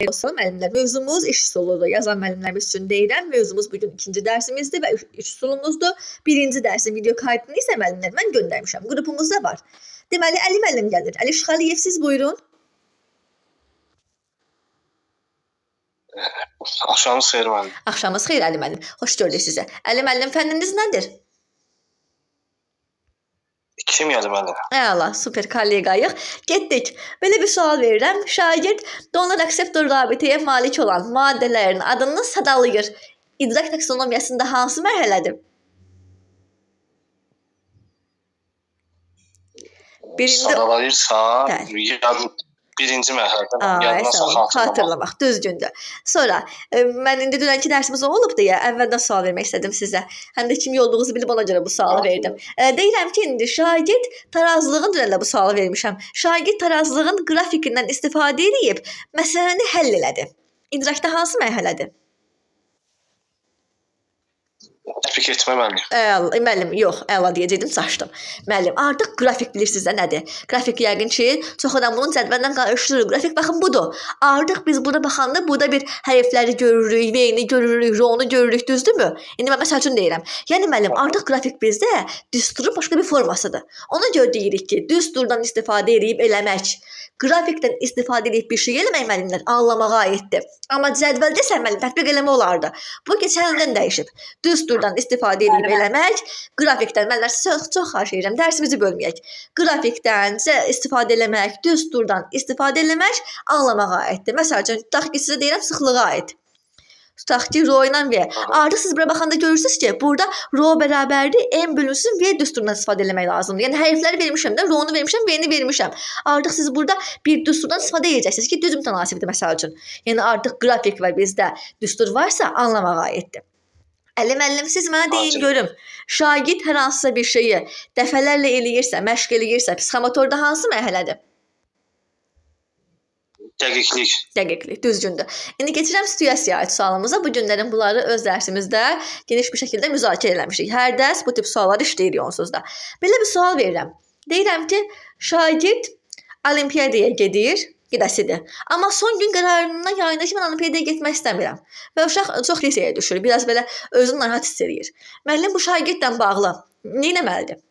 Olsun müəllimlər, mövzumuz iş üsuludur. Yazan müəllimlərimiz üçün deyirəm. Mövzumuz bugün ikinci dərsimizdir və iş üsulumuzdur. Birinci dərsin video kaydını isə müəllimlər mən göndərmişəm. Qrupumuzda var. Deməli, Əli müəllim gəlir. Əli Şıxəliyev, siz buyurun. Axşamınız xeyir müəllim. Axşamınız xeyir Əli müəllim. Xoş gördük sizə. Əli müəllim, fənniniz nədir? Kimyadır müəllim. Əla, super kollegayıq. Getdik. Belə bir sual verirəm. Şagird donor akseptor rabitəyə malik olan maddələrin adını sadalayır. İdrak taksonomiyasında hansı mərhələdir? Sadalayırsa, Bəli. birinci mərhələdə yadına xatırlamaq, düzgündür. Sonra, mən indi dünənki dərsimiz olub deyə əvvəldən sual vermək istədim sizə. Həm də kim olduğunuzu bilib ona görə bu sualı verdim. Deyirəm ki, indi şagird tarazlığın dünən də bu sualı vermişəm. Şagird tarazlığın qrafikindən istifadə edib məsələni həll elədi. İdrakda hansı mərhələdir? Tətbiq etmə müəllim. Müəllim, yox, əla deyəcəkdim, çaşdım. Müəllim, artıq qrafik bilirsiniz də nədir? Qrafik yəqin ki, çox adam bunun cədvəllə qarışdırır. Qrafik baxın budur. Artıq biz burada baxanda burada bir hərfləri görürük, V-ni görürük, R-onu görürük, düzdürmü? İndi mən məsəl üçün deyirəm. Yəni müəllim, artıq qrafik bizdə düsturun başqa bir formasıdır. Ona görə deyirik ki, düsturdan istifadə edib eləmək, qrafikdən istifadə edib bir şey eləmək müəllimlər anlamağa aiddir. Amma cədvəldə isə müəllim tətbiq eləmə olardı. Bu keçəndən dəyişib. Düsturdan istifadə edib eləmək, qrafikdən müəllimlər çox xahiş edirəm, dərsimizi bölməyək. Qrafikdən istifadə eləmək, düsturdan istifadə eləmək anlamağa aiddir. Məsəl üçün, tutaq ki, sizə deyirəm sıxlığa aid. Tutaq ki, rho ilə V. Artıq siz bura baxanda görürsünüz ki, burada rho bərabərdir, M bölünsün V düsturundan istifadə eləmək lazımdır. Yəni hərfləri vermişəm də, rho-nu vermişəm, V-ni vermişəm. Artıq siz burada bir düsturdan istifadə edəcəksiniz ki, düz mütənasibdir məsəl üçün. Yəni artıq qrafik və bizdə düstur varsa anlamağa aiddir. Əli müəllim, siz mənə deyin görüm. Şagird hər hansısa bir şeyi dəfələrlə eləyirsə, məşq eləyirsə, psixomotorda hansı mərhələdir? Dəqiqlik. Dəqiqlik, düzgündür. İndi keçirəm situasiyaya aid sualımıza. Bu günlərin bunları öz dərsimizdə geniş bir şəkildə müzakirə eləmişik. Hər dərs bu tip sualları işləyirik onsuz da. Belə bir sual verirəm. Deyirəm ki, şagird olimpiyadaya gedəsidir. Amma son gün qərarından yayında ki, mən olimpiyadaya getmək istəmirəm. Və uşaq çox lisəyə düşür. Biraz belə özünü narahat hiss edir. Müəllim bu şagirdlə bağlı nə etməlidir?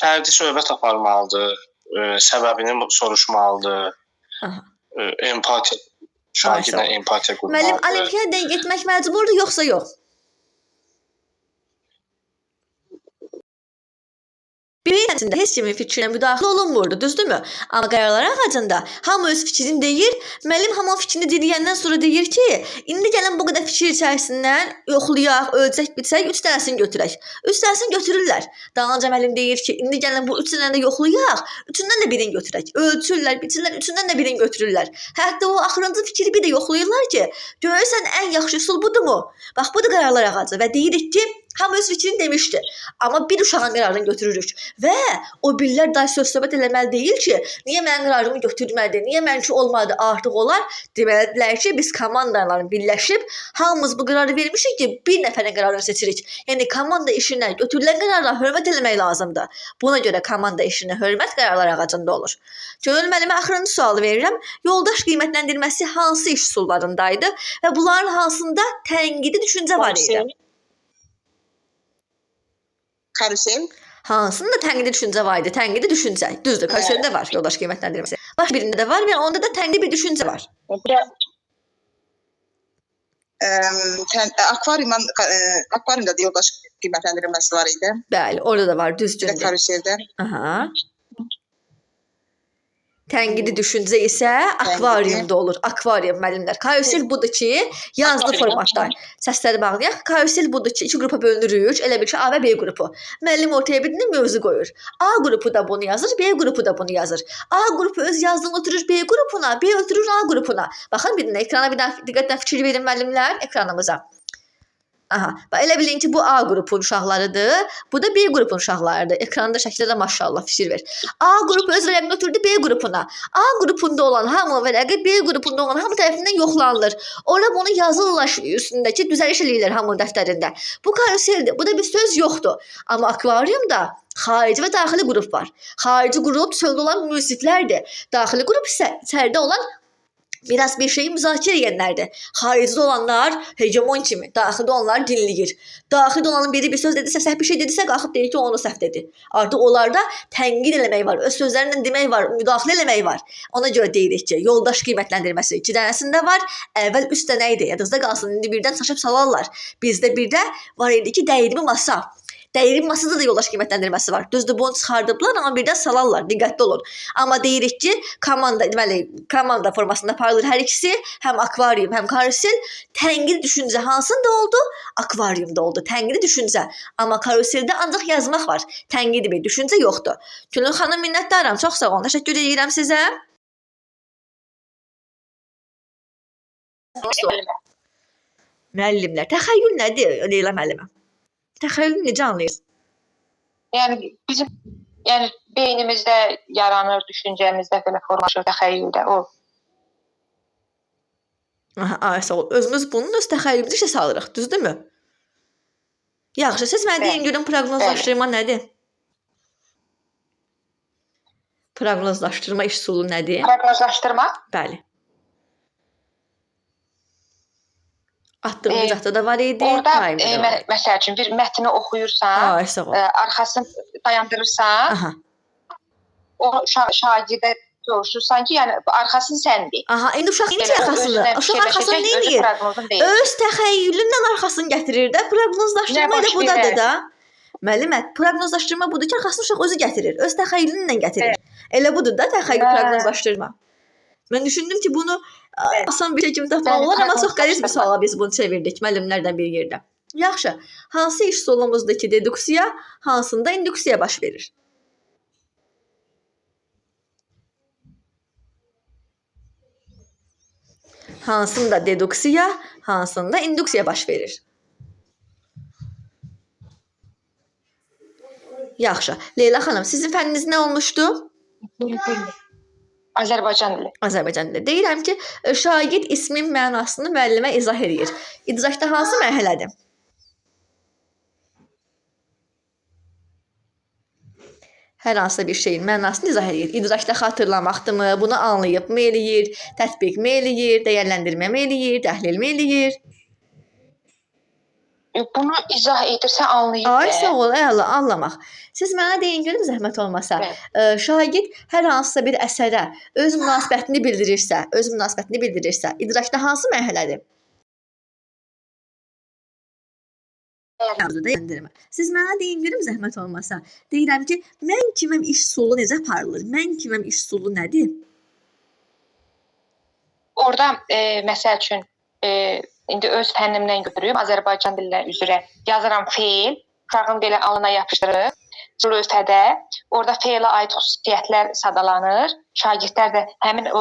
Fərdi söhbət aparmalıdır. Səbəbini soruşmalıdır. Empatiya, şagirdlə empatiya qurmalıdır. Müəllim, olimpiyadaya getmək məcburdur, yoxsa yox? Birində heç kimin fikrinə müdaxilə olunmurdu, düzdürmü? Amma qərarlar ağacında hamı öz fikrini deyir, müəllim hamı fikrini deyəndən sonra deyir ki, indi gəlin bu qədər fikir içərisindən yoxlayaq, ölçək, bitsək, 3 dənəsini götürək. 3 dənəsini götürürlər. Dalınca müəllim deyir ki, indi gəlin bu 3 dənəni də yoxlayaq, 3-ündən də birini götürək. Ölçürlər, bitirlər, 3-ündən də birini götürürlər. Hətta o axırıncı fikri bir də yoxlayırlar ki, görürsən ən yaxşı üsul budurmu? Bax, budur qərarlar ağacı və deyirik ki, hamı öz fikrini demişdi. Amma bir uşağın qərarını götürürük. Və o birlər daha söz-söhbət eləməli deyil ki, niyə mənim qərarımı götürmədi, niyə mənimki olmadı, artıq olar. Deməlidirlər ki, biz komandalarla birləşib hamımız bu qərarı vermişik ki, bir nəfərin qərarını seçirik. Yəni komanda işinə götürülən qərarlara hörmət eləmək lazımdır. Buna görə komanda işinə hörmət qərarlar ağacında olur. Gönül müəllimə axırıncı sualı verirəm. Yoldaş qiymətləndirməsi hansı iş üsullarındaydı və bunların hansında tənqidi düşüncə var idi? Karusel. Hansında tənqidi düşüncə var idi? Tənqidi düşüncə. Düzdür, karuselde var yoldaş qiymətləndirməsi. Baş birində də var və onda da tənqidi bir düşüncə var. Akvaryumda da yoldaş qiymətləndirməsi var idi. Bəli, orada da var, düzdür. Karuselde. Aha. Tənqidi düşüncə isə akvaryumda olur. Akvaryum müəllimlər. Karusel budur ki, yazılı formatda səsləri bağlayaq. Karusel budur ki, 2 qrupa bölünürük. Elə bir ki, A və B qrupu. Müəllim ortaya bir dənə mövzu qoyur. A qrupu da bunu yazır, B qrupu da bunu yazır. A qrupu öz yazdığını ötürür B qrupuna, B ötürür A qrupuna. Baxın bir dənə ekrana bir dənə diqqətlə fikir verin müəllimlər ekranımıza. Aha, bax elə bilin ki, bu A qrupun uşaqlarıdır, bu da B qrupun uşaqlarıdır. Ekranda şəkildə də maşallah fikir ver. A qrupu öz vərəqini ötürdü B qrupuna. A qrupunda olan hamı vərəqi B qrupunda olan hamı tərəfindən yoxlanılır. Ora bunu yazırlar üstündəki, düzəliş eləyirlər hamının dəftərində. Bu karuseldir. Bu da bir söz yoxdur. Amma akvariumda xarici və daxili qrup var. Xarici qrup çöldə olan münsiflərdir. Daxili qrup isə içəridə olan biraz bir şeyi müzakirə edənlərdir. Xaricdə olanlar hegemon kimi, daxildə olanlar dinləyir. Daxildə olanın biri bir söz dedisə, səhv bir şey dedisə, qalxıb deyir ki, onu səhv dedi. Artıq onlarda tənqid eləmək var, öz sözlərlə demək var, müdaxilə eləmək var. Ona görə deyirik ki, yoldaş qiymətləndirməsi 2 dənəsində var. Əvvəl üst dənə idi, yadınızda qalsın, indi birdən çaşıb salarlar. Bizdə birdə var idi ki, dəyirmi masa. Dəyirmi masada da yoldaş qiymətləndirməsi var. Düzdür, bunu çıxardıblar, amma birdən salarlar. Diqqətli olun. Amma deyirik ki, komanda formasında paylaşılır hər ikisi. Həm akvarium, həm karusel. Tənqidi düşüncə hansında oldu? Akvariumda oldu. Tənqidi düşüncə. Amma karuseldə ancaq yazmaq var. Tənqidi bir düşüncə yoxdur. Gülün xanım, minnətdaram. Çox sağ olun. Təşəkkür edirəm sizə. Müəllimlər, təxəyyül nədir? Leyla müəllimə. Təxəyyülü necə anlayırsınız? Yəni bizim beynimizdə yaranır, düşüncəmizdə belə formalaşır təxəyyüldə o. Aha, sağ ol. Özümüz bunun öz təxəyyülümüzü işə salırıq, düzdürmü? Yaxşı, siz mənə deyin görün proqnozlaşdırma nədir? Proqnozlaşdırma üsulu nədir? Proqnozlaşdırma? Bəli. Atdığım icatda da var idi. Orada məsəl üçün bir mətni oxuyursan, arxasını dayandırırsan, o şagirdə soruşursan ki, yəni arxasını sən deyil. Aha, indi uşaq necə arxasını? Uşaq arxasını nə edir? Öz təxəyyülünlə arxasını gətirir də, proqnozlaşdırma da budadır da. Müəllimə, proqnozlaşdırma budur ki, arxasını uşaq özü gətirir, öz təxəyyülünlə gətirir. Elə budur da təxəyyül proqnozlaşdırma. Mən düşündüm ki, bunu asan bir şey kimi tapmaq olar, amma çox qəliz bir suala biz bunu çevirdik müəllimlərdən bir yerdə. Yaxşı, hansı iş solumuzdakı deduksiya, hansında induksiya baş verir? Hansında deduksiya, hansında induksiya baş verir? Yaxşı, Leyla xanım, sizin fənniniz nə olmuşdu? Azərbaycan dili. Azərbaycan dili. Deyirəm ki, şagird ismin mənasını müəllimə izah edir. İdraçda hansı mərhələdir? Hər hansı bir şeyin mənasını izah edir. İdraçda xatırlamaqdırmı, bunu anlayıbmı eləyir, tətbiqmi eləyir, dəyərləndirməmi eləyir, təhlilmi eləyir? Bunu izah edirsə anlayır. Ay, sağ ol, anlamaq. Siz mənə deyin görüm zəhmət olmasa. Şagird hər hansısa bir əsərə öz münasibətini bildirirsə, idraçda hansı mərhələdir? Siz mənə deyin görüm zəhmət olmasa. Deyirəm ki, mən kiməm iş solu necə aparılır? Mən kiməm iş solu nədir? Orada məsəl üçün indi öz fənnimdən götürüb Azərbaycan dilinə üzrə yazıram feil, uşağın belə alına yapışdırıb lövhədə, orada feilə aid xüsusiyyətlər sadalanır. Şagirdlər də həmin o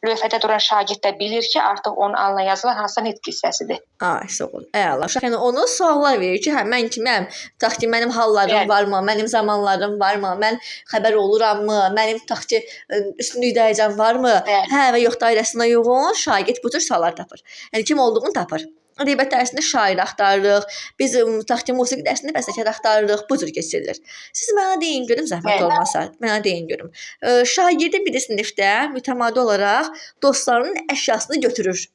lövhədə duran şagird də bilir ki, artıq onun alına yazılan hansısa nitq hissəsidir. Ay, sağ ol. Əla. Yəni onu suallar verir ki, hə mən kiməm? Tutaq ki, mənim hallarım varmı? Mənim zamanlarım varmı? Mən xəbər oluramı? Mənim tutaq ki, üstünlük dərəcəm varmı? Hə və yox dairəsinə uyğun şagird bu tür suallar tapır. Yəni kim olduğunu tapır. Ədəbiyyat dərsində şair axtarırıq. Biz tutaq ki, musiqi dərsində bəstəkar axtarırıq. Bu cür keçirilir. Siz mənə deyin görüm zəhmət olmasa. Mənə deyin görüm. Şagirdin bir sinifdə mütəmadi olaraq dostlarının əşyasını götürür.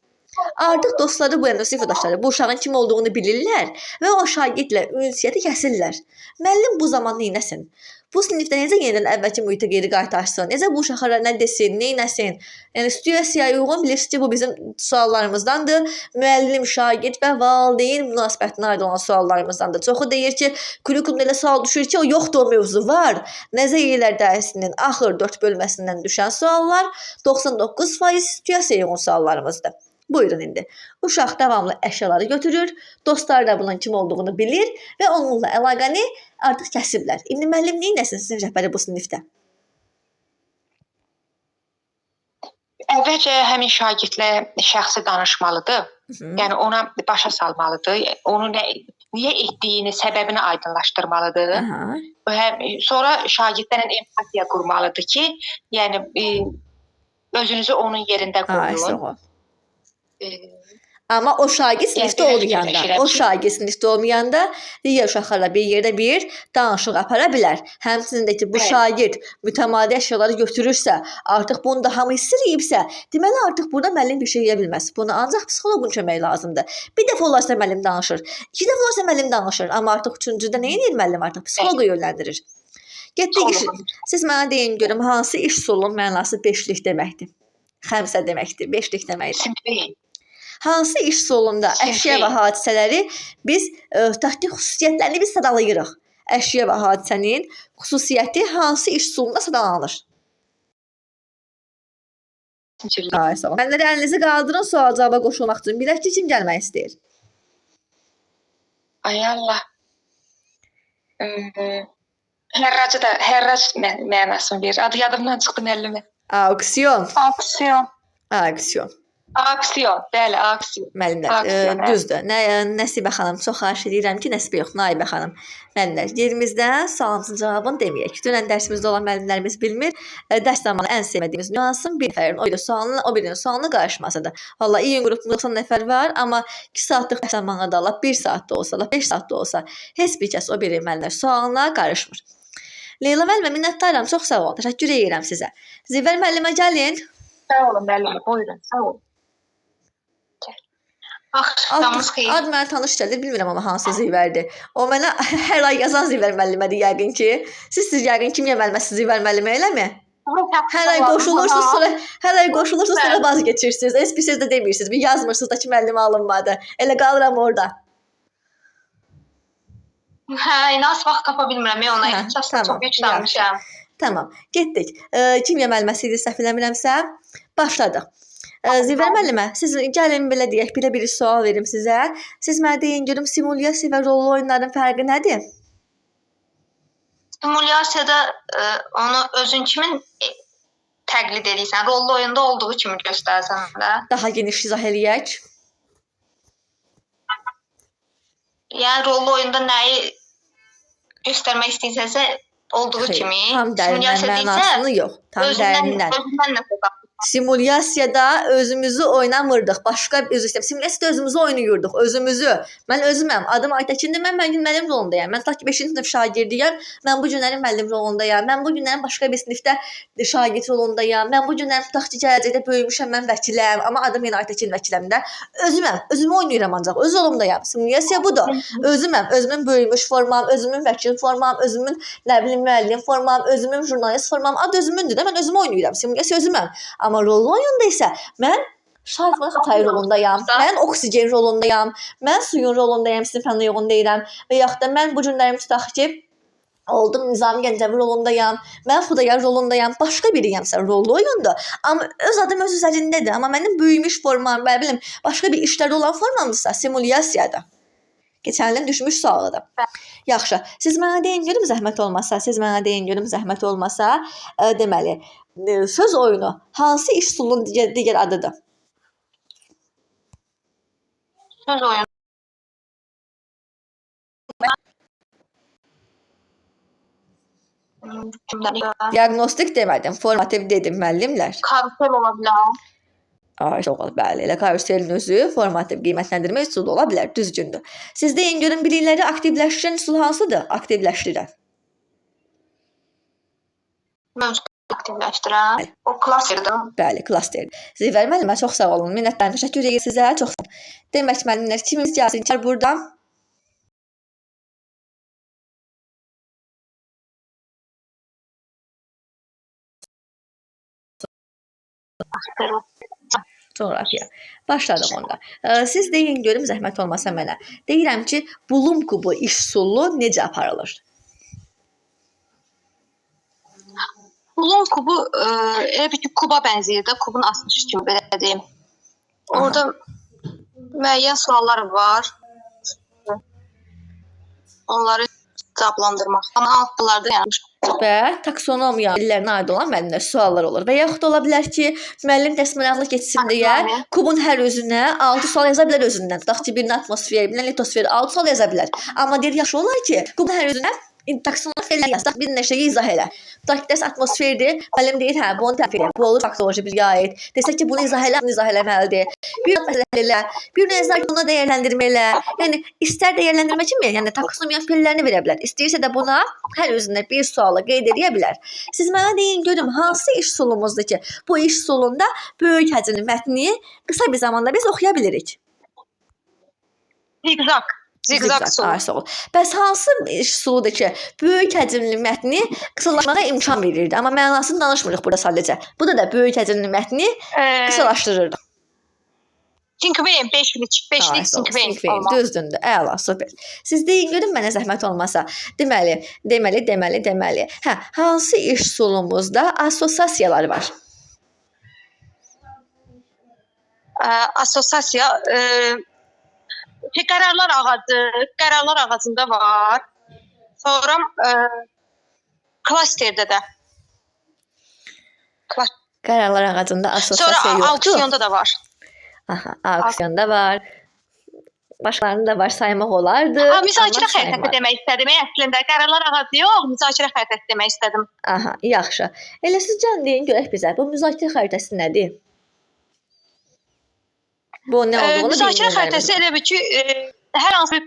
Artıq dostları bu yana sinif yoldaşları bu uşağın kim olduğunu bilirlər və o şagirdlə ünsiyyəti kəsirlər. Müəllim bu zaman neynəsin? Bu sinifdə necə yenidən əvvəlki mühitə geri qaytarsın? Necə bu uşaqlara nə desin, neynəsin? Yəni situasiyaya uyğun bilirsiniz ki, bu bizim suallarımızdandır. Müəllim, şagird və valideyn münasibətinə aid olan suallarımızdandır. Çoxu deyir ki, kurikulumda elə sual düşür ki, o yoxdur o mövzu var. Nəzəriyyelər dərsinin axır 4 bölməsindən düşən suallar 99% situasiyaya uyğun suallarımızdır. Buyurun indi. Uşaq davamlı əşyaları götürür, dostları da bunun kim olduğunu bilir və onunla əlaqəni artıq kəsiblər. İndi müəllim neynəsin sinif rəhbəri bu sinifdə? Əvvəlcə həmin şagirdlə şəxsi danışmalıdır. Yəni ona başa salmalıdır. Onu niyə etdiyini, səbəbini aydınlaşdırmalıdır. Sonra şagirdlərlə empatiya qurmalıdır ki, yəni özünüzü onun yerində qoyun. Amma o şagird sinifdə olmayanda, digər uşaqlarla bir yerdə bir danışıq apara bilər. Həmçinin də ki, bu şagird mütəmadi əşyaları götürürsə, artıq bunu da hamı hiss eləyibsə, deməli artıq burada müəllim bir şey edə bilməz. Bunu ancaq psixoloqun köməyi lazımdır. Bir dəfə olarsa müəllim danışır, 2 dəfə olarsa müəllim danışır, amma artıq 3-cüdə nə edir müəllim? Artıq psixoloqu yönləndirir. Getdik iş. Siz mənə deyin görüm, hansı iş solun mənası 5'lik deməkdir? Xəmsə deməkdir, 5'lik deməkdir. Hansı iş solunda əşya və hadisələri biz taxti xüsusiyyətlərini biz sadalayırıq? Əşya və hadisənin xüsusiyyəti hansı iş solunda sadalanır? Mənləri əlinizi qaldırın, sual cavaba qoşulmaq üçün. Bilək ki, kim gəlmək istəyir? Ay Allah. Hərrac mənasını verir. Adı yadımdan çıxdı müəllimə. Auksiyon. Aksiyon, bəli, aksiyon. Müəllimlər, düzdür. Nəsibə xanım, çox xahiş edirəm ki, Nəsibə yox, Naibə xanım. Müəllimlər, yerimizdən sualımızın cavabını deməyək. Dünən dərsimizdə olan müəllimlərimiz bilmir. Dərs zamanı ən sevmədiyimiz nüansın bir nəfərin o birinin sualına qarışmasıdır. Vallahi iyi qrupda 90 nəfər var, amma 2 saatlıq dərs zamanı da 1 saat da olsa, 5 saat da olsa, heç bir kəs o biri müəllimlər sualına qarışmır. Leyla müəllimə, minnətdaram, çox sağ olun. Təşəkkür edirəm sizə. Zivər müəllimə gəlin. Sağ olun müəllimə, buyurun, sağ olun. Axşamınız xeyir. Ad mənə tanış gəldi, bilmirəm amma hansı Zivərdir. O mənə hər ay yazan Zivər müəllimədir yəqin ki. Siz yəqin kimyə müəlliməsiz Zivər müəllimə, eləmi? Hər ay qoşulursunuz, sonra vaz keçirsiniz. Heç bir söz də demirsiniz, bir yazmırsınız da ki, müəllimə alınmadı. Elə qalıram orada. İnas vaxt tapa bilmirəm, ona çox yükləmişəm. Tamam, getdik. Kimya müəlliməsi idi, səhv eləmirəmsə, başladıq. Zivər müəllimə, siz gəlin belə deyək, bir sual verim sizə. Siz mənə deyin görüm, simulyasiya və rollu oyunların fərqi nədir? Simulyasiyada onu özün kimin təqlid edirsən? Rollu oyunda olduğu kimi göstərsən də. Daha geniş izah eləyək. Yəni rollu oyunda nəyi göstərmək istəyirsənsə olduğu kimi. Tam dərindən mənasını yox. Tam dərindən. Özündən nə fərq? Simulyasiyada özümüzü oynamırdıq. Simulyasiyada özümüzü oynayırdıq. Mən özüməm. Adım Aytəkindir. Mən müəllim rolundayam. Mən ki 5-ci sinif şagirdiyəm. Mən bu günlərin müəllim rolundayam. Mən bu günlərin başqa bir sinifdə şagird rolundayam. Mən bu günlərin tutaq ki, gələcəkdə böyümüşəm, mən vəkiləm. Amma adım yenə Aytəkin vəkiləm də. Özümü oynayıram ancaq. Öz rolumdayam. Simulyasiya budur. Özümün böyümüş formam, özümün vəkil formam, özümün müəllim formam, özümün jurnalist formam. Ad özümündür də. Mən özümü oynayıram. Simulyasiya özüməm. Amma rollu oyunda isə mən Şarfman Xatay rolundayam, mən oksigen rolundayam, mən suyun rolundayam, sizin fənlə yoğun deyirəm və yaxud da mən bu günlərim tutaq ki, oldum Nizami Gəncəvi rolundayam, mən Xudayar rolundayam, başqa biriyəmsə rollu oyundur. Amma öz adım öz üzərindədir, amma mənim böyümüş formam, başqa bir işlərdə olan formamdırsa simulyasiyadır. Keçən ilin düşmüş sualıdır. Yaxşı, siz mənə deyin görüm zəhmət olmasa, deməli, söz oyunu hansı iş solunun digər adıdır? Söz oyunu. Diagnostik demədim, formativ dedim müəllimlər. Karusel ola bilər. Bəli, elə karuselin özü formativ qiymətləndirmə üsulu ola bilər, düzgündür. Siz deyin görün bilikləri aktivləşdirən üsul hansıdır? Aktivləşdirən. Mövcud aktivləşdirən. O klasterdir. Bəli, klasterdir. Zivər müəllimə çox sağ olun. Minnətdaram, təşəkkür edirəm sizə. Çox sağ olun. Demək müəllimlər, kimimiz gəlsin ki, burada? Coğrafiya. Başladıq onda. Siz deyin görüm zəhmət olmasa mənə. Deyirəm ki, bulum kubu iş usulu necə aparılır? Bulum kubu elə bir ki, kuba bənzəyir də, kubun asılışı kimi belə deyim. Orada müəyyən suallar var. Onları cavablandırmaq. Amma altlarda yanlış. Və taksonomiya illərinə aid olan müəllimlər suallar olur. Və yaxud da ola bilər ki, müəllim dərs maraqlı keçsin deyə Taksonomiya. kubun hər özünə 6 sual yaza bilər özündən. Tutaq ki, birinə atmosfer, birinə litosfer 6 sual yaza bilər. Amma deyir yaxşı olar ki, kubun hər özünə taksonomiya yazsaq bir neçə izah elə. Tutaq ki, dərs atmosferdir. Müəllim deyir, hə, bunu təfir et. Bu olur faktoloji bilgiyə aid. Desək ki, bunu izah elə, bunu izah eləməlidir. Bir məsələ, bir nəzər buna dəyərləndirmə elə. Yəni istər dəyərləndirmə kimi, yəni taksonomiya fellərini verə bilər. İstəyirsə də buna hər özünə bir sualı qeyd edə bilər. Siz mənə deyin görüm hansı iş üsulumuzdur ki, bu iş üsulunda böyük həcmli mətni qısa bir zamanda biz oxuya bilirik. Zigzag. Zigzag üsulu. Ay, sağ ol. Bəs hansı iş üsuludur ki, böyük həcmli mətni qısalaşmağa imkan verirdi, amma mənasını danışmırıq burada sadəcə. Bu da böyük həcmli mətni qısalaşdırırdı. Sinkveyn 5'lik sinkveyn olmalı. Düzdündür. Əla, super. Siz deyin görün mənə zəhmət olmasa. Deməli. Hə, hansı iş üsulumuzda assosiasiyalar var? Asosiasiya qərarlar ağacı, qərarlar ağacında var. Sonra klasterdə də. Qərarlar ağacında assosiasiya Sonra yoxdur. auksiyonda da var. Aha, auksiyonda var. Başlarında var saymaq olardı. Müzakirə xəritəsi demək istədim. Əslində qərarlar ağacı yox, müzakirə xəritəsi demək istədim. Aha, yaxşı. Elə siz can deyin görək bizə. Bu müzakirə xəritəsi nədir? Bu nə olduğunu müzakirə xəritəsi elə bir ki, hər hansı bir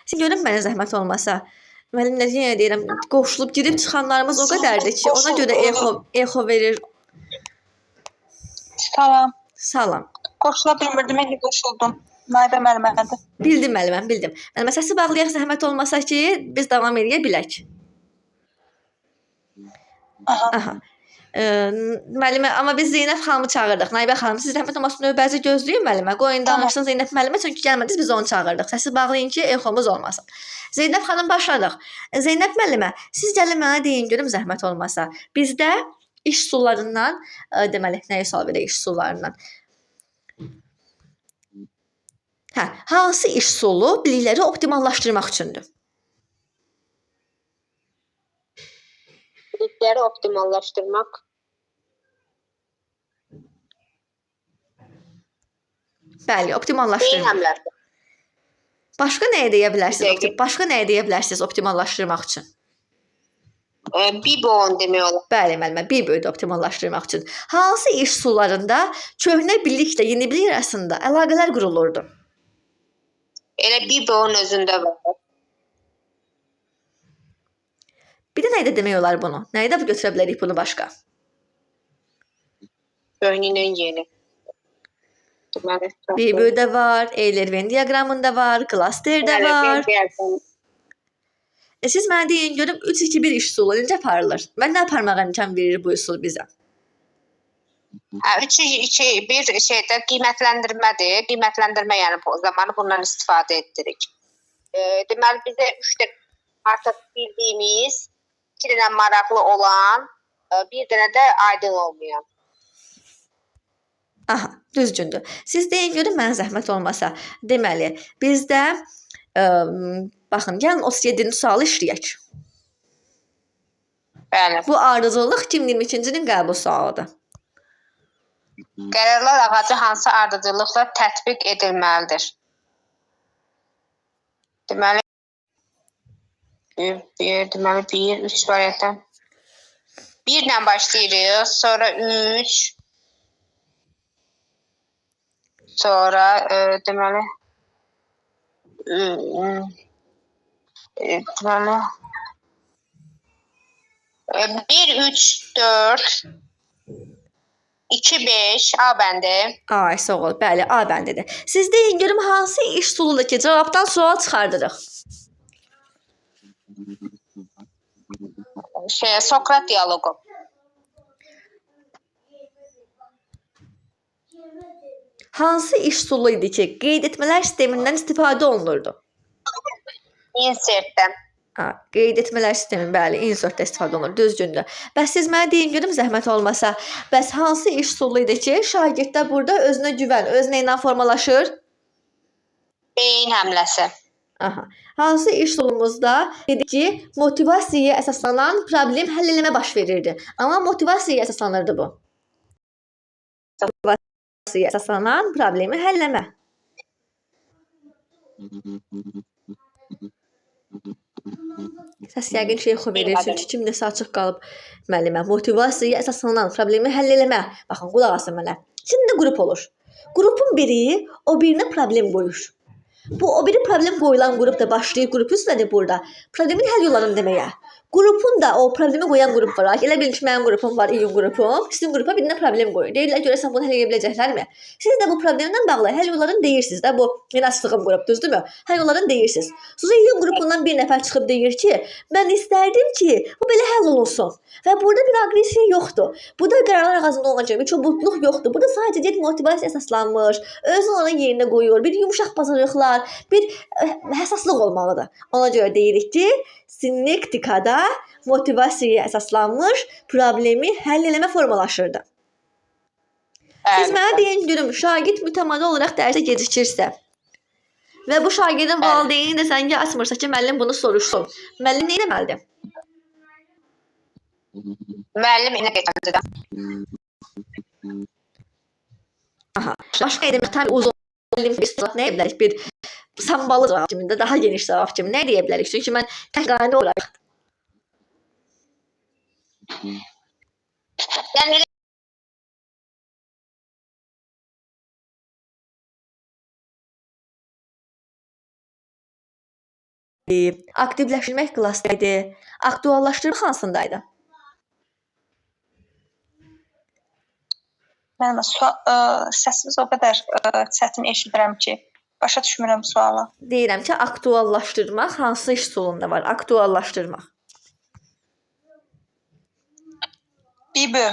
Siz görün mənə zəhmət olmasa. Mənim nə deyirəm, qoşulub girib çıxanlarımız o qədərdir ki, ona görə echo verir. Salam. Salam. Qoşula bilmirdim, indi qoşuldum. Naibə müəllimədir. Bildim müəlliməm, bildim. Müəllimə səsi bağlayaq zəhmət olmasa ki, biz davam edə bilək. Aha. Müəllimə, amma biz Zeynəb xanımı çağırdıq. Naibə xanım, siz zəhmət olmasa növbənizi gözləyin müəllimə. Qoyun danışsın Zeynəb müəllimə, çünki gəlmədiniz, biz onu çağırdıq. Səsi bağlayın ki, ekhomuz olmasın. Zeynəb xanım başladıq. Zeynəb müəllimə, siz gəlin mənə deyin görüm zəhmət olmasa. Bizdə iş üsullarından, deməli, nəyə sual verək iş üsullarından? Hə, hansı iş üsulu bilikləri optimallaşdırmaq üçündür? Bilikləri optimallaşdırmaq. Bəli, optimallaşdırmaq. Deyəmlər. Başqa nəyə deyə bilərsiniz? Başqa nəyə deyə bilərsiniz optimallaşdırmaq üçün? BIBON demək olar. Bəli, müəllimə, BIBO'yu optimallaşdırmaq üçün. Hansı iş üsullarında köhnə biliklə yeni bilik arasında əlaqələr qurulurdu? Elə BIBO'nun özündə var. Bir də nəyə demək olar bunu? Nəyə də götürə bilərik bunu başqa? Köhnədən yeni. Deməli, BIBO'da var, Eiler-Venn diaqramında var, klasterdə var. Siz mənə deyin görüm 3-2-1 iş üsulu necə aparılır? Və nə aparmağa imkan verir bu üsul bizə? 3-2-1 şeydə qiymətləndirmədir. Qiymətləndirmə yəni o zamanı bundan istifadə edirik. Deməli bizə 3 də artıq bildiyimiz, 2 dənə maraqlı olan, bir dənə də aydın olmayan. Aha, düzgündür. Siz deyin görün mənə zəhmət olmasa. Deməli, bizdə baxın, gəlin 37-ci sualı işləyək. Bəli. Bu ardıcıllıq 2022-ci ilin qəbul sualıdır. Qərarlar ağacı hansı ardıcıllıqla tətbiq edilməlidir? Deməli, 1-3 variantdan. 1 ilə başlayırıq, sonra 3, sonra deməli 1-3-4 2-5 A bəndi. Ay, sağ ol. Bəli, A bəndidir. Siz deyin görüm hansı iş üsuludur ki, cavabdan sual çıxardırıq? Sokrat diyaloqu. Hansı iş üsulu idi ki, qeyd etmələr sistemindən istifadə olunurdu? Insertdən. Qeyd etmələr sistemi, bəli, insertdə istifadə olunur, düzgündür. Bəs siz mənə deyin görüm zəhmət olmasa, bəs hansı iş üsulu idi ki, şagirddə burada özünə güvən, özünə ilə formalaşır? Beyin həmləsi. Aha. Hansı iş üsulumuzda dedik ki, motivasiyaya əsaslanan problem həll eləmə baş verirdi. Amma motivasiyaya əsaslanırdı bu. Motivasiyaya əsaslanan problemi həll eləmə. Səs yəqin şeyxo verir, çünki kimdəsə açıq qalıb. Müəllimə, motivasiyaya əsaslanan problemi həll eləmə. Baxın, qulaq asın mənə. Şimdi qrup olur. Qrupun biri o birinə problem qoyur. Bu o biri problem qoyulan qrup da başlayır qrup üstədir burada. Problemin həll yollarını deməyə. Qrupun da o problemi qoyan qrup var. Elə bilin ki, mənim qrupum var, iyun qrupum. Sizin qrupa birinə problem qoyur. Deyirlər, görəsən bunu həll edə biləcəklərmi? Siz də bu problemlə bağlı həll yollarını deyirsiniz də. Bu mən açdığım qrup, düzdürmü? Həll yollarını deyirsiniz. Sonra iyun qrupundan bir nəfər çıxıb deyir ki, mən istərdim ki, bu belə həll olunsun. Və burada bir aqressiya yoxdur. Burada qərarlar ağacında olacaq, bir çobutluq yoxdur. Burada sadəcə motivasiya əsaslanmış, özünü onun yerinə qoyur, bir yumşaq bazarlıqlar, bir həssaslıq olmalıdır. Ona görə deyirik ki, sinektikada motivasiyaya əsaslanmış problemi həll eləmə formalaşırdı. Siz mənə deyin görüm, şagird mütəmadi olaraq dərsə gecikirsə və bu şagirdin valideyni də zəngi açmırsa ki, müəllim bunu soruşsun. Müəllim nə etməlidir? Müəllim ilə getməlidir. Aha. Başqa edəmək tam uzun nə edə bilərik? Bir sambalı cavab kimində, daha geniş cavab kimi nə deyə bilərik? Çünki mən təqani olaraq. Yəni aktivləşdirmək klassdaydı, aktuallaşdırmaq hansındaydı? Mənim səsiniz o qədər çətin eşidirəm ki, başa düşmürəm sualı. Deyirəm ki, aktuallaşdırmaq hansı iş üsulunda var? Aktuallaşdırmaq. BİBÜ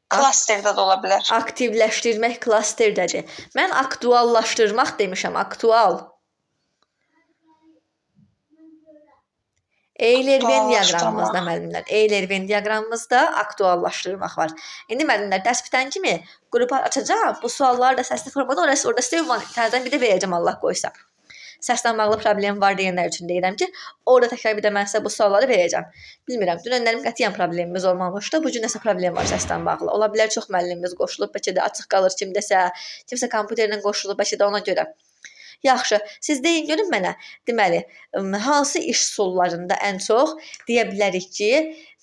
klasterdə də ola bilər. Aktivləşdirmək klasterdədir. Mən aktuallaşdırmaq demişəm, aktual. Euler-Venn diaqramımızda müəllimlər, Euler-Venn diaqramımızda aktuallaşdırmaq var. İndi müəllimlər dərs bitən kimi qrupa açacağam. Bu sualları da səsli formada orada sizə ünvanlardan bir də verəcəm Allah qoysa. Səslə bağlı problem var deyənlər üçün deyirəm ki, orada təkrar bir də mən sizə bu sualları verəcəm. Bilmirəm, dünənlərim qətiyyən problemimiz olmamışdı. Bu gün nəsə problem var səslə bağlı. Ola bilər çox müəllimimiz qoşulub, bəlkə də açıq qalır kimsə kompüterlə qoşulub, bəlkə də ona görə. Yaxşı, siz deyin görün mənə, deməli, hansı iş üsullarında ən çox deyə bilərik ki,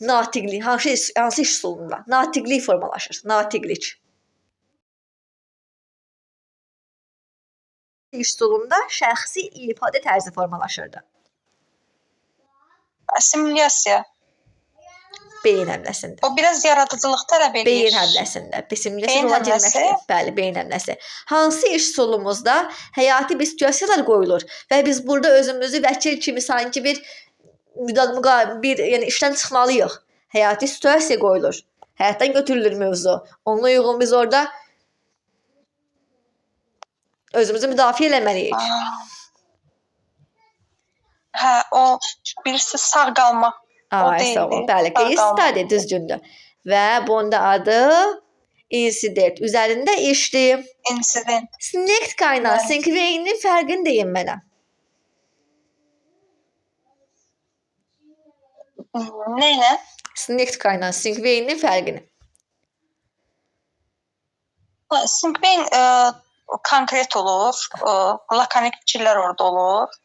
natiqlik, hansı iş üsulunda natiqlik formalaşır, natiqlik. İş üsulunda şəxsi ifadə tərzi formalaşırdı. Assimilyasiya. Beyin həmləsində. O biraz yaradıcılıq tələb edir. Beyin həmləsində. Assimilasiya rola girməkdir. Bəli, beyin həmləsi. Hansı iş üsulumuzda həyati bir situasiyalar qoyulur və biz burada özümüzü vəkil kimi sanki bir yəni işdən çıxmalıyıq. Həyati situasiya qoyulur. Həyatdan götürülür mövzu. Onunla uyğun biz orada özümüzü müdafiə eləməliyik. Hə, o birisi sağ qalmaq. Bəli, qeyri-istifadə düzgündür. Və bunda adı insident. Üzərində işdir. Insident. Sinektikayla sinkveynin fərqini deyin mənə. Nə ilə? Sinektikayla sinkveynin fərqini. Sinkveyn konkret olur. Lakanik fikirlər orada olur.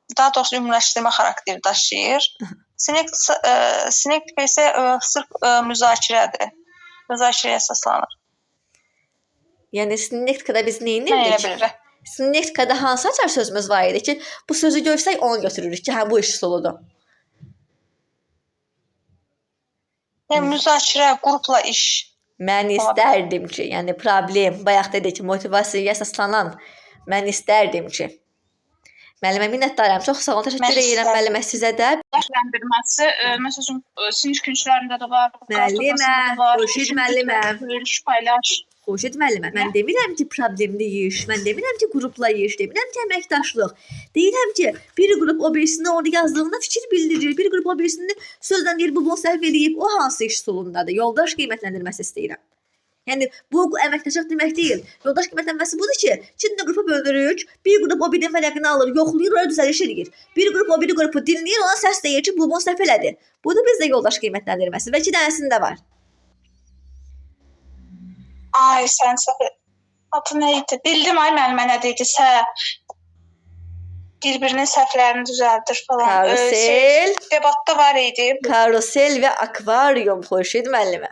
Daha doğrusu ümumiləşdirmə xarakteri daşıyır. Sinektika isə sırf müzakirədir. Müzakirəyə əsaslanır. Yəni sinektikada biz nə edirdik? Sinektikada hansı açar sözümüz var idi ki, bu sözü görsək onu götürürük ki, hə bu iş üsuludur. Yəni müzakirə, qrupla iş. Mən istərdim ki, yəni problem, bayaq dedik ki, motivasiyaya əsaslanan, mən istərdim ki. Müəllimə minnətdaram. Çox sağ olun. Təşəkkür edirəm müəllimə sizə də. Dərslendirməsi, məsələn, sinir künclərində də var. Müəllimə, Xurşid müəllimə. Görüş, paylaş. Xurşid müəllimə, mən demirəm ki, problemli iş, mən demirəm ki, qrupla iş, demirəm ki, əməkdaşlıq. Deyirəm ki, bir qrup o birisini orada yazdığında fikir bildirir, bir qrup o birisini sözlə deyir, bu səhv eləyib, o hansı iş üsulundadır? Yoldaş qiymətləndirməsi istəyirəm. Yəni bu əməkdaşlıq demək deyil. Yoldaş qiymətləndirməsi budur ki, ikinci qrupa bölünürük, bir qrup o birinin vərəqini alır, yoxlayır, oraya düzəliş edir. Bir qrup o biri qrupu dinləyir, ona səs deyir ki, bu səhv elədi. Bu da bizdə yoldaş qiymətləndirməsi və 2 dənəsində var. Ay sən səfər. Adı nə idi? Bildim ay müəllimə nə dedisə. Bir-birinin səhvlərini düzəldir falan. Karusel. Debatda var idi. Karusel və akvaryum Xurşid müəllimə.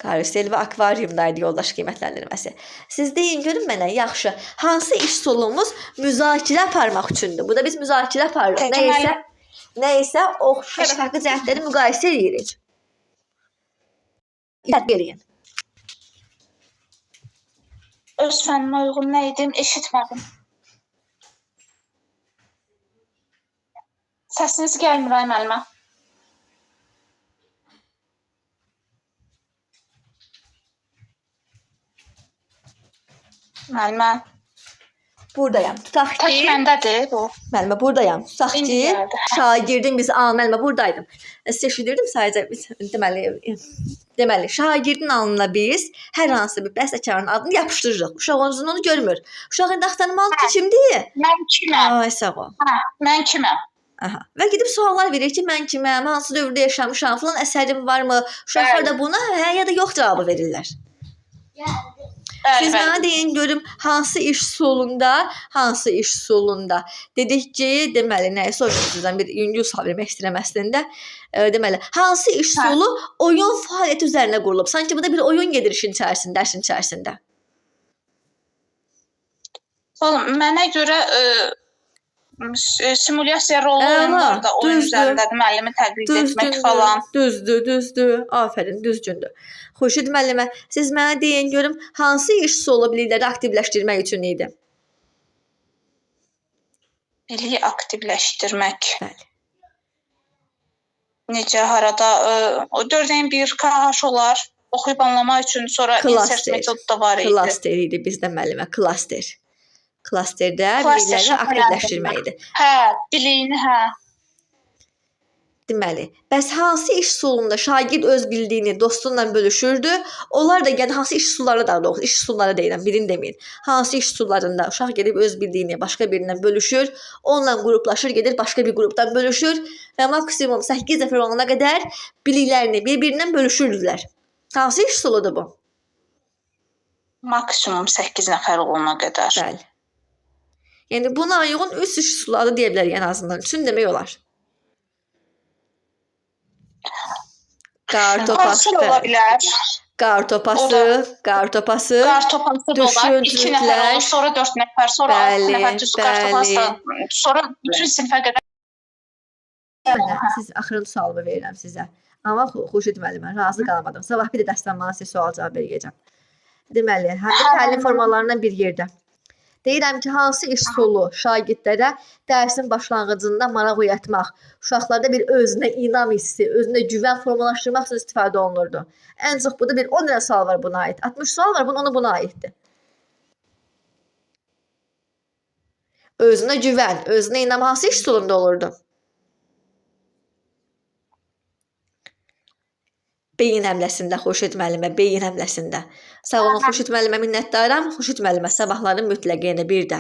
Karusel və akvaryumdaydı yoldaş qiymətləndirməsi. Siz deyin görün mənə, yaxşı, hansı iş üsulumuz müzakirə aparmaq üçündür? Bu da biz müzakirə aparırıq. Nəysə oxşar fərqli cəhətləri müqayisə edirik. Verin. Öz fənnimə uyğun nə idim, eşitmədim. Səsiniz gəlmir ay müəllimə. Müəllimə. Buradayam. Tutaq ki, Tək məndədir bu. müəllimə buradayam. Tutaq ki, şagirdin bizi müəllimə buradaydım. Siz eşidirdim sadəcə deməli, şagirdin alnına biz hər hansı bir bəstəkarın adını yapışdırırıq. Uşaq onu görmür. Uşaq indi axtarmalıdır ki, kimdir? Mən kiməm? Ay sağ ol. Hə, mən kiməm? Aha. Və gedib suallar verir ki, mən kiməm, hansı dövrdə yaşamışam, falan əsərim varmı? Uşaqlar da buna hə ya da yox cavabı verirlər. Siz mənə deyin görüm hansı iş üsulunda dedik ki, deməli nəyə soruşursunuz bir yüngül sual vermək istəyirəm əslində. Deməli, hansı iş üsulu oyun fəaliyyəti üzərinə qurulub? Sanki bu da bir oyun gedir işin içərisində, dərsin içərisində. Oğlum, mənə görə simulyasiya rolu oyunlarda oyun üzərindədir, müəllimi təqlid etmək falan. Düzdür. Afərin, düzgündür. Xurşid müəllimə, siz mənə deyin görüm hansı iş üsulu bilikləri aktivləşdirmək üçün idi? Biliyi aktivləşdirmək. Bəli. Necə, harada? O 4-ün 1 KH olar. Oxuyub anlamaq üçün sonra insert metodu da var idi. Klaster idi bizdə müəllimə, klaster. Klasterdə bilikləri aktivləşdirmək idi. Hə, biliyini, hə. Deməli, bəs hansı iş üsulunda şagird öz bildiyini dostunla bölüşürdü? Onlar da yəni hansı iş üsulları da doğrusu, iş üsulları deyirəm, birini deməyin. Hansı iş üsullarında uşaq gedib öz bildiyini başqa birindən bölüşür, onunla qruplaşır, gedir başqa bir qrupdan bölüşür və maksimum 8 nəfər olana qədər biliklərini bir-birindən bölüşürdülər. Hansı iş üsuludur bu? Maksimum 8 nəfər olana qədər. Bəli. Yəni buna uyğun 3 iş üsulu adı deyə bilərik ən azından. Üçün demək olar. Qartopası ola bilər. Qartopası da olar. 2 nəfər olur, sonra 4 nəfər, sonra 6 nəfər düz qartopası. Sonra bütün sinifə qədər. Siz axırıncı sualımı verirəm sizə. Amma Xurşid müəllimə razı qalmadım. Sabah bir də dərsdən bana siz sual cavab verəcəm. Deməli, həmin təlim formalarından bir yerdə. Deyirəm ki, hansı iş üsulu şagirdlərə dərsin başlanğıcında maraq oyatmaq, uşaqlarda bir özünə inam hissi, özünə güvən formalaşdırmaq üçün istifadə olunurdu. Ən çox burada bir 10 dənə sual var buna aid. 60 sual var, onu buna aiddir. Özünə güvən, özünə inam hansı iş üsulunda olurdu? Beyin həmləsində Xurşid müəllimə, beyin həmləsində. Sağ olun Xurşid müəllimə minnətdaram. Xurşid müəllimə sabahları mütləq yenə bir də.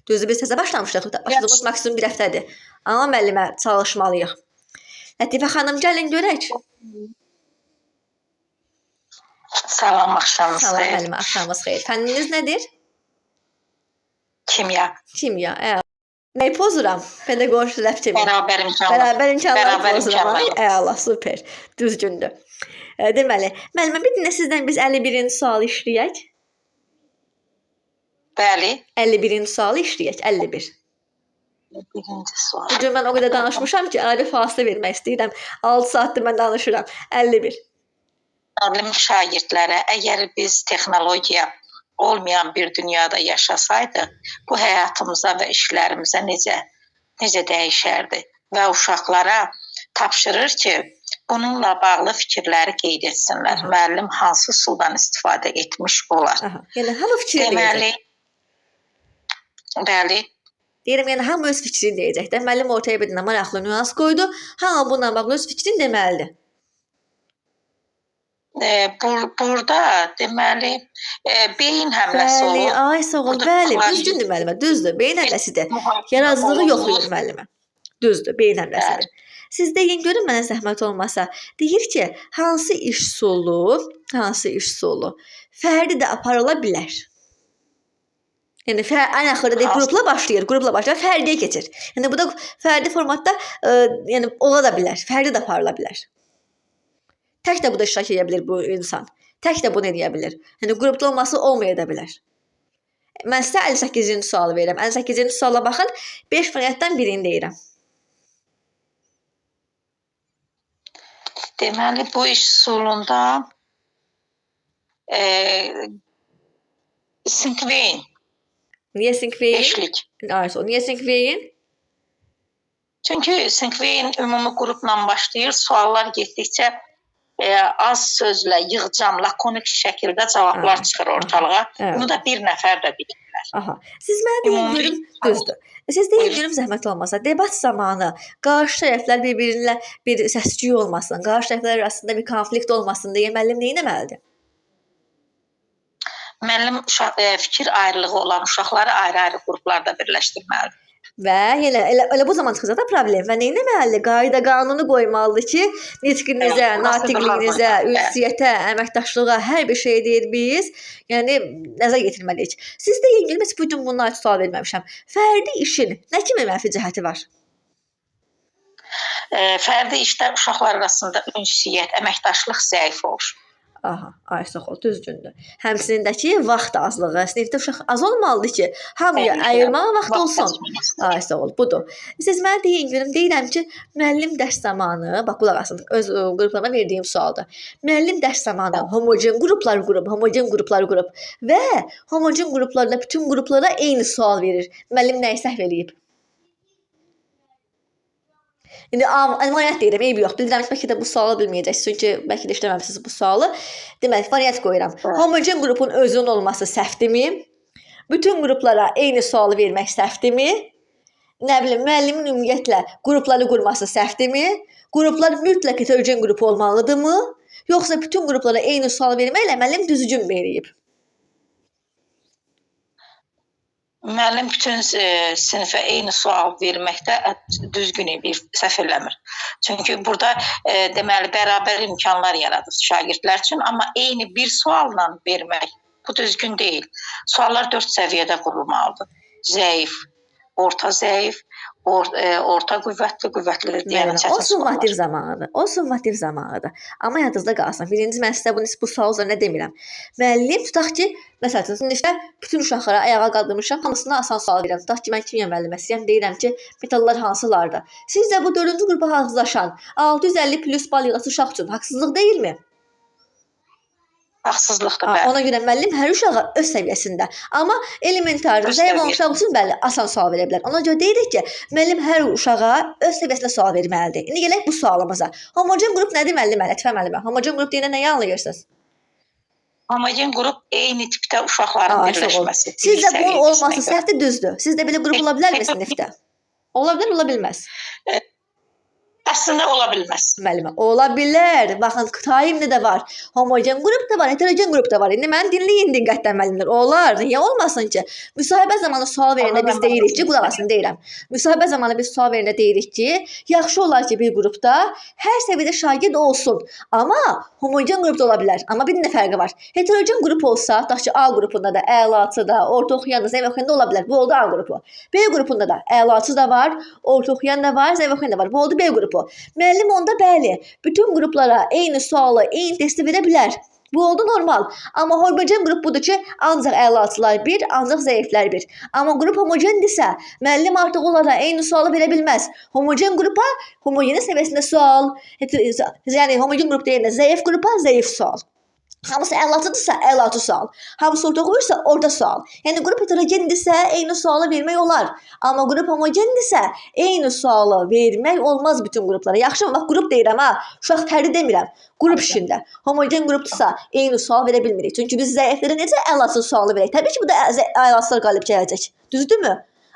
Düzdür, biz təzə başlamışdıq. Başladığımız maksimum 1 həftədir. Amma müəllimə çalışmalıyıq. Lətifə xanım, gəlin görək. Salam, axşamınız xeyir. Salam müəllimə, axşamınız xeyir. Fənniniz nədir? Kimya. Kimya. Nəyi pozuram? Pedaqoji ləfçimi. Bərabər imkanlar pozuram. Əla, super. Düzgündür. Deməli, müəllimə bir dinlə sizdən biz 51-ci sualı işləyək. Bəli. 51-ci sualı işləyək, 51. 51-ci sual. Bugün mən o qədər danışmışam ki, arada fasilə vermək istəyirəm. 6 saatdır mən danışıram. 51. Müəllim şagirdlərə, əgər biz texnologiya olmayan bir dünyada yaşasaydı, bu həyatımıza və işlərimizə necə dəyişərdi? Və uşaqlara tapşırır ki, bununla bağlı fikirləri qeyd etsinlər. Müəllim hansı üsuldan istifadə etmiş olar? Aha. Yəni hamı fikrini Deməli, bəli, deyirəm, yəni hamı öz fikrini deyəcək də. Müəllim ortaya bir dənə maraqlı nüans qoydu. Hamı bununla bağlı öz fikrini deməlidir. burada deməli beyin həmləsi Bəli, olur. ay sağ ol. Bəli, düzdür müəllimə, düzdür. Beyin həmləsidir. Yaradıcılığı yoxlayır müəllimə. Düzdür, beyin həmləsidir. Siz deyin görün mənə zəhmət olmasa. Deyir ki, hansı iş solu fərdi də aparıla bilər. Yəni ən axırda deyir, qrupla başlayır, fərdiyə keçir. Yəni bu da fərdi formatda yəni ola da bilər, fərdi də aparıla bilər. Tək də bu da iştirak edə bilər bu insan. Tək də bunu edə bilər. Yəni qrupda olması olmaya da bilər. Mən sizə 58-ci sualı verirəm. 58-ci suala baxın. 5 variantdan birini deyirəm. Deməli bu iş üsulunda Sinkveyn. Niyə Sinkveyn? Beşlik. Niyə Sinkveyn? Çünki Sinkveyn ümumi qrupla başlayır. Suallar getdikcə az sözlə, yığcam, lakonik şəkildə cavablar çıxır ortalığa. Bunu da bir nəfər də bilirlər. Aha. Siz mənə deyin görüm, düzdür. Siz deyin görüm zəhmət olmasa, debat zamanı qarşı tərəflər bir-birinlə bir səs-küy olmasın, qarşı tərəflər arasında bir konflikt olmasın deyə müəllim nə etməlidir? Müəllim fikir ayrılığı olan uşaqları ayrı-ayrı qruplarda birləşdirməlidir. Və elə bu zaman çıxacaq da problem. Və nə etməlidir? Qayda qanunu qoymalıdır ki, nitqinizə, natiqliyinizə, ünsiyyətə, əməkdaşlığa, hər bir şey deyir biz, yəni nəzərə yetirməliyik. Siz deyin görüm, heç bu gün bundan sual verməmişəm. Fərdi işin nə kimi mənfi cəhəti var? Fərdi işdə uşaqlar arasında ünsiyyət, əməkdaşlıq zəif olur. Aha, ay sağ ol, düzgündür. Həmçinindəki vaxt azlığı, sinifdə uşaq az olmalıdır ki, hamıya ayırmağa vaxt olsun. Ay sağ ol, budur. Siz mənə deyin görüm, deyirəm ki, müəllim dərs zamanı, bax qulaq asın, öz qruplarına verdiyim sualdır. Müəllim dərs zamanı homogen qruplar qrup və homogen qruplarda bütün qruplara eyni sual verir. Müəllim nəyi səhv eləyib? İndi variant deyirəm, eybi yox. Bilirəm ki, bəlkə də bu sualı bilməyəcəksiniz, çünki bəlkə də işləməmisiniz bu sualı. Deməli, variant qoyuram. Homogen qrupun özünün olması səhvdirmi? Bütün qruplara eyni sualı vermək səhvdirmi? Nə bilim, müəllimin ümumiyyətlə qrupları qurması səhvdirmi? Qruplar mütləq heterogen qrup olmalıdırmı? Yoxsa bütün qruplara eyni sual verməklə müəllim düzgün eləyib? Müəllim bütün sinifə eyni sual verməkdə düzgün eləyir, səhv eləmir. Çünki burada deməli bərabər imkanlar yaradır şagirdlər üçün, amma eyni bir sualla vermək bu düzgün deyil. Suallar 4 səviyyədə qurulmalıdır. Zəif, orta zəif, orta qüvvətli deyilən çətin suallar. O summativ zamanıdır. Amma yadınızda qalsın. Birinci mən sizə bu sual üzərində demirəm. Müəllim tutaq ki, məsələn, sinifdə bütün uşaqlara ayağa qaldırmışam, hamısına asan sual verirəm. Tutaq ki, mən kimya müəlliməsiyəm, deyirəm ki, metallar hansılardır? Sizcə bu 4-cü qrupa hazırlaşan 650 plus bal yığası uşaq üçün haqsızlıq deyilmi? Haqsızlıqdır, bəli. Ona görə müəllim hər uşağa öz səviyyəsində, amma elementar zəif olan uşaq üçün bəli, asan sual verə bilər. Ona görə deyirik ki, müəllim hər uşağa öz səviyyəsində sual verməlidir. İndi gələk bu sualımıza. Homogen qrup nədir müəllimə? Lətifə müəllimə. Homogen qrup deyəndə nəyi anlayırsınız? Homogen qrup eyni tipdə uşaqların birləşməsi. Sizdə bu olması səhvdir, düzdür. Sizdə belə qrup ola bilərmi sinifdə? Ola bilər, ola bilməz. Əslində ola bilməz. Müəllimə, ola bilər. Baxın, taimdə də var. Homogen qrup da var, heterogen qrup da var. İndi məni dinləyin diqqətlə müəllimlər. Olar. Niyə olmasın ki? Müsahibə zamanı sual verəndə biz deyirik ki, qulaq asın deyirəm. Müsahibə zamanı biz sual verəndə deyirik ki, yaxşı olar ki, bir qrupda hər səviyyədə şagird olsun. Amma homogen qrup da ola bilər. Amma bir də fərqi var. Heterogen qrup olsa, tutaq ki, A qrupunda da, əlaçı da, orta oxuyan da, zəif oxuyan da ola bilər. Bu oldu A qrupu. B qrupunda da əlaçı da var, orta oxuyan da var, zəif oxuyan da var. Bu oldu B qrupu. Müəllim onda bəli, bütün qruplara eyni sualı, eyni testi verə bilər. Bu oldu normal. Amma homogen qrup budur ki, ancaq əlaçılar bir, ancaq zəiflər bir. Amma qrup homogendirsə, müəllim artıq onlara eyni sualı verə bilməz. Homogen qrupa homogenin səviyyəsində sual, yəni homogen qrup deyəndə zəif qrupa zəif sual. Hamısı əlatıdırsa, əlatı sual. Hamısı orta qoyursa, orta sual. Yəni qrup heterogendirsə, eyni sualı vermək olar. Amma qrup homogendirsə, eyni sualı vermək olmaz bütün qruplara. Yaxşı mı? Bax, qrup deyirəm ha. Uşaq fərdi demirəm. Qrup işində. Homogen qrupdursa, eyni sual verə bilmirik. Çünki biz zəiflərə necə əlatsız sualı verək? Təbii ki, bu da əlatsızlar qalib gələcək. Düzdürmü?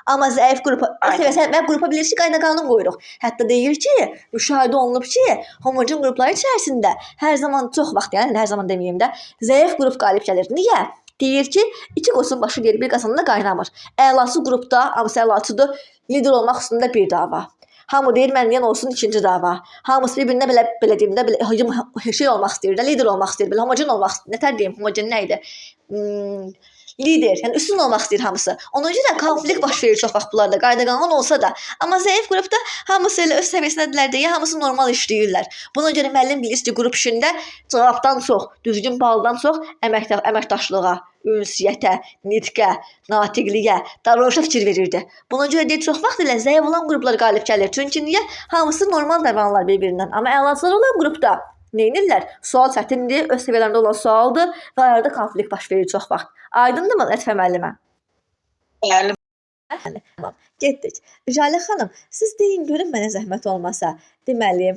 Amma zəif qrupa, və qrupa bilirsiniz, qayda qanun qoyuruq. Hətta deyir ki, müşahidə olunub ki, homogen qruplar içərisində hər zaman çox vaxt, yəni hər zaman deməyim də, zəif qrup qalib gəlir. Niyə? Deyir ki, iki qosun başı bir qazanında qaynamır. Əlası qrupda, hamısı əlatıdır, lider olmaq üstündə bir dava. Hamı deyir, mənliyən olsun ikinci dava. Hamısı bir-birinə belə deyim də, şey olmaq istəyir də, lider olmaq istəyir, belə homogen olmaq istəyir. Nətər deyim, homogen nə idi? Lider, yəni üstün olmaq istəyir hamısı. Ona görə konflikt baş verir çox vaxt bunlarda, qayda qanun olsa da. Amma zəif qrupda hamısı elə öz səviyyəsindədirlər deyə hamısı normal işləyirlər. Buna görə müəllim bilir ki, qrup işində cavabdan çox, düzgün baldan çox əməkdaşlığa, ünsiyyətə, nitqə, natiqliyə, davranışa fikir verirdi. Buna görə deyir, çox vaxt elə zəif olan qruplar qalib gəlir. Çünki niyə? Hamısı normal davranırlar bir-birindən. Amma əlatsızlar olan qrupda neynirlər? Sual çətindir, öz səviyyələrində olan sualdır və arada konflikt baş verir çox vaxt. Aydındırmı Lətifə müəllimə? Bəli. Tamam, getdik. Jalə xanım, siz deyin görün mənə zəhmət olmasa. Deməli,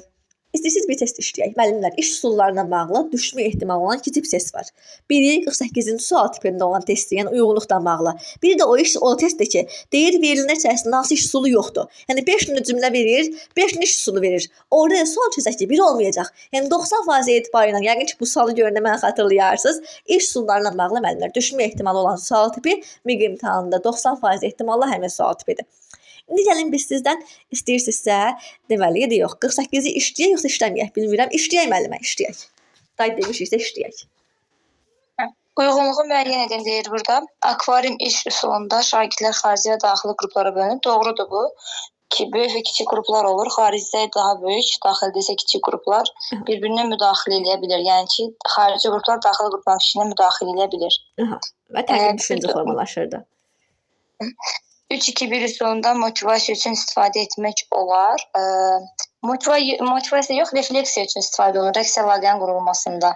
İstəyirsiniz bir test işləyək. Müəllimlər, iş üsullarına bağlı düşmə ehtimalı olan iki tip test var. Biri 48-ci sual tipində olan testdir, yəni uyğunluqla bağlı. Biri də o testdir ki, deyir verilənlər içərisində hansı iş üsulu yoxdur. Yəni 5 nömrə cümlə verir, 5 iş üsulu verir. Orada da sual çözək ki, biri olmayacaq. Yəni 90% etibarı ilə, yəqin ki, bu sualı görəndə mənə xatırlayarsınız. İş üsullarına bağlı müəllimlər, düşmə ehtimalı olan sual tipi MİQ imtahanında 90% ehtimalla həmin sual tipidir. İndi gəlin biz sizdən istəyirsinizsə, deməli, ya da yox, 48-i işləyək, yoxsa işləməyək, bilmirəm. İşləyək müəllimə, işləyək. Day demişiksə işləyək. Uyğunluğu müəyyən edin deyir burada. Akvarium iş üsulunda şagirdlər xarici və daxili qruplara bölünür. Doğrudur bu. Ki, böyük və kiçik qruplar olur. Xaricdə daha böyük, daxildə isə kiçik qruplar bir-birinə müdaxilə edə bilir. Yəni ki, xarici qruplar daxili qrupların işinə müdaxilə edə bilir. Və təqdim düşüncə formalaşırdı. 3-2-1 üsulunda motivasiya üçün istifadə etmək olar. Motivasiya yox, refleksiya üçün istifadə olunur. Rəqs əlaqənin qurulmasında.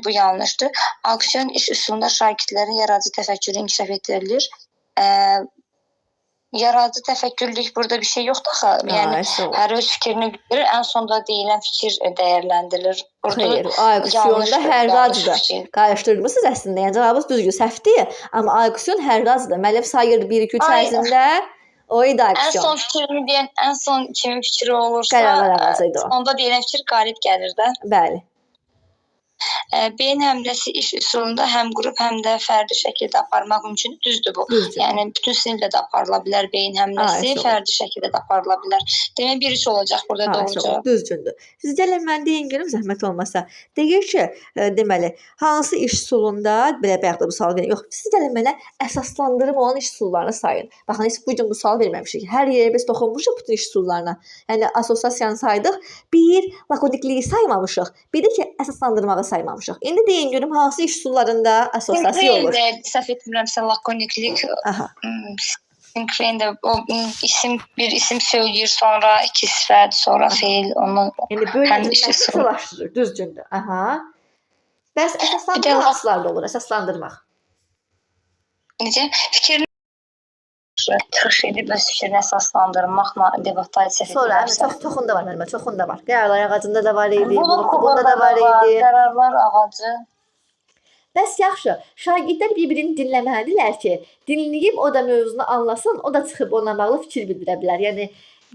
Bu yanlışdır. Aksiyon iş üsulunda şagirdlərin yaradıcı təfəkkürü inkişaf etdirilir. Yaradıcı təfəkkürlük burada bir şey yoxdur axı. Yəni hər öz fikrini bildirir, ən sonda deyilən fikir dəyərləndirilir. Xeyr, aksiyonda hər razıdır. Qarışdırmısınız əslində. Yəni cavabınız düzgün, səhvdir. Amma aksiyon hər razıdır. Müəllim sayırdı 1-2-3 ərzində. O idi aksiyon. Ən son fikrini deyən, ən son kimin fikri olursa, onda deyilən fikir qalib gəlir də. Bəli. Beyin həmləsi iş üsulunda həm qrup, həm də fərdi şəkildə aparmaq mümkündür. Düzdür bu. Yəni bütün siniflə də aparıla bilər beyin həmləsi, fərdi şəkildə də aparıla bilər. Demək bir iş olacaq burada doğru cavab. Düzgündür. Siz gəlin mən deyin görüm zəhmət olmasa. Deyir ki, deməli, hansı iş üsulunda belə bayaqda bu sual verin. Yox, siz gəlin mənə əsaslandırım olan iş üsullarını sayın. Baxın, heç bu gün bu sual verməmişik. Hər yerə biz toxunmuşuq bütün iş üsullarına. Yəni assosiasiyanı saydıq. Bir lakonikliyi saymamışıq. Bir də ki, əsaslandırmağı saymamışıq. İndi deyin görüm hansı iş üsullarında assosiasiya olur? Səhv etmirəmsə lakoniklik. Sinkrendə bir isim söyləyir, sonra iki sifət, sonra feil, onu həm iş üsullaşdırır. Düzgündür. Bəs əsaslandırmaq hansılarda olur? Əsaslandırmaq. Necə? Fikrini çıxış edib öz fikrini əsaslandırmaqla debatda səhv etmirəmsə. Sonra çoxunda var mənim, çoxunda var. Qərarlar ağacında da var idi, blokunda da var idi. Qərarlar ağacı. Bəs yaxşı, şagirdlər bir-birini dinləməlidirlər ki, dinləyib o da mövzunu anlasın, o da çıxıb onunla bağlı fikir bildirə bilər. Yəni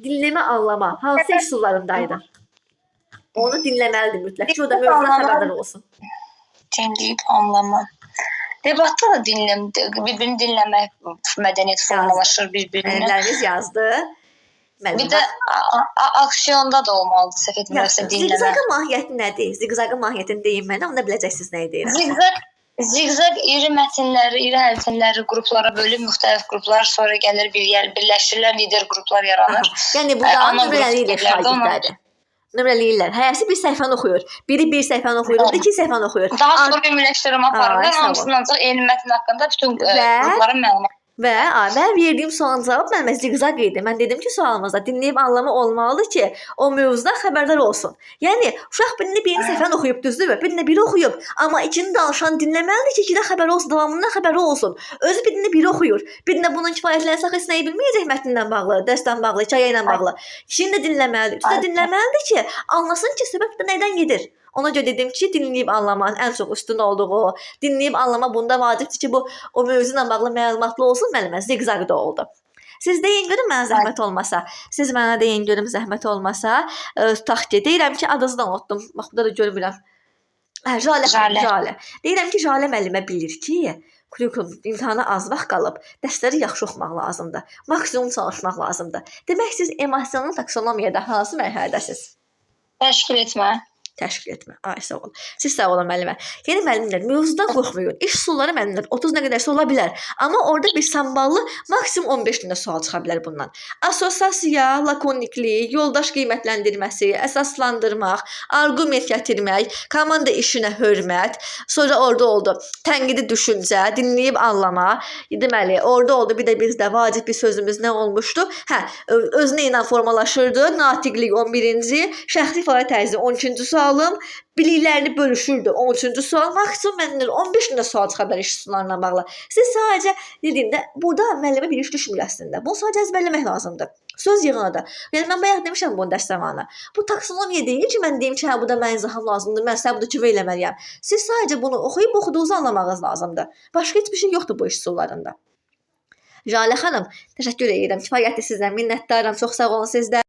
dinləmə, anlama hansı üsullarındaydı? Onu dinləməlidir mütləq ki, o da mövzudan xəbərdar olsun. Dinləyib, anlama. Debatda da bir-birini dinləmək mədəniyyət formalaşır bir-birinə. Əlləriniz yazdı. Bir də aksiyonda da olmalıdır, səhv etmirəmsə dinləmə. Ziqzaqın mahiyyəti nədir? Ziqzaqın mahiyyətini deyin mənə, onda biləcəksiniz nəyi deyirəm. Ziqzaq iri mətnləri, iri hərfləri qruplara bölüb, müxtəlif qruplar sonra gəlir birləşirlər, lider qruplar yaranır. Yəni burada nömrəliyirlər şagirdləri. Nömrəliyirlər. Hərəsi bir səhifəni oxuyur. Biri bir səhifəni oxuyur, iki səhifəni oxuyur. Daha sonra ümumiləşdirmə aparırlar. Hamısının ancaq eyni mətn haqqında bütün qrupların məlumatı. Və mən verdiyim sualın cavabı mənim zigzag idi. Mən dedim ki, sualımızda dinləyib anlamı olmalıdır ki, o mövzudan xəbərdar olsun. Yəni uşaq birinci səfərə oxuyub, düzdürmü? Birinci biri oxuyub, amma ikinci danışan dinləməlidir ki, ikidə xəbəri olsun, davamından xəbəri olsun. Özü birinci biri oxuyur. Birinci bunun kifayətlənsə heç nəyi bilməyəcək mətndən bağlı, dərsdən bağlı, hekayə ilə bağlı. İkini də dinləməlidir. Üçü də dinləməlidir ki, anlasın ki, söhbət nədən gedir. Ona görə dedim ki, dinləyib anlamanın ən çox üstün olduğu, dinləyib anlama bunda vacibdir ki, bu o mövzu ilə bağlı məlumatlı olsun, müəllimə zigzag da oldu. Siz deyin görün mənə zəhmət olmasa. Siz mənə deyin görüm zəhmət olmasa. Tutaq ki, deyirəm ki, adınızı da unutdum. Bax, burada da görmürəm. Jalə. Deyirəm ki, Jalə müəllimə bilir ki, kurikulum imtahana az vaxt qalıb, dərsləri yaxşı oxumaq lazımdır. Maksimum çalışmaq lazımdır. Demək siz emosional taksonomiyada hansı mərhələdəsiz? Təşkil etmə. Ay, sağ olun. Siz sağ olun müəllimə. Yəni müəllimlər, mövzudan qorxmayın. İş sualları müəllimlər 30 nə qədərsə ola bilər. Amma orada bir samballı maksimum 15 gündə sual çıxa bilər bundan. Assosiasiya, lakoniklik, yoldaş qiymətləndirməsi, əsaslandırmaq, arqument gətirmək, komanda işinə hörmət, sonra orada oldu tənqidi düşüncə, dinləyib anlama. Deməli, orada oldu bir də bizdə vacib bir sözümüz nə olmuşdu? Özünə ilə formalaşırdı. Natiqlik 11-ci, şəxsi ifadə tərzi 12-ci sual. Biliklərini bölüşürdü. 13-cü sual maksimum müəllimlər 15 gündə sual çıxa bilər iş suallarına bağlı. Siz sadəcə dediyimdə burada müəllimə bir iş düşmür əslində. Bunu sadəcə əzbərləmək lazımdır. Söz yığını da. Yəni mən bayaq demişəm bunu dərs zamanı. Bu taksonomiya deyil ki, mən deyim ki, hə bu da mənim izahım lazımdır. Mən sizə bu da kivə eləməliyəm. Siz sadəcə bunu oxuyub oxuduğunuzu anlamağınız lazımdır. Başqa heç bir şey yoxdur bu iş suallarında. Jalə xanım, təşəkkür edirəm. Kifayətdir sizdən. Minnətdaram. Çox sağ olun sizdə.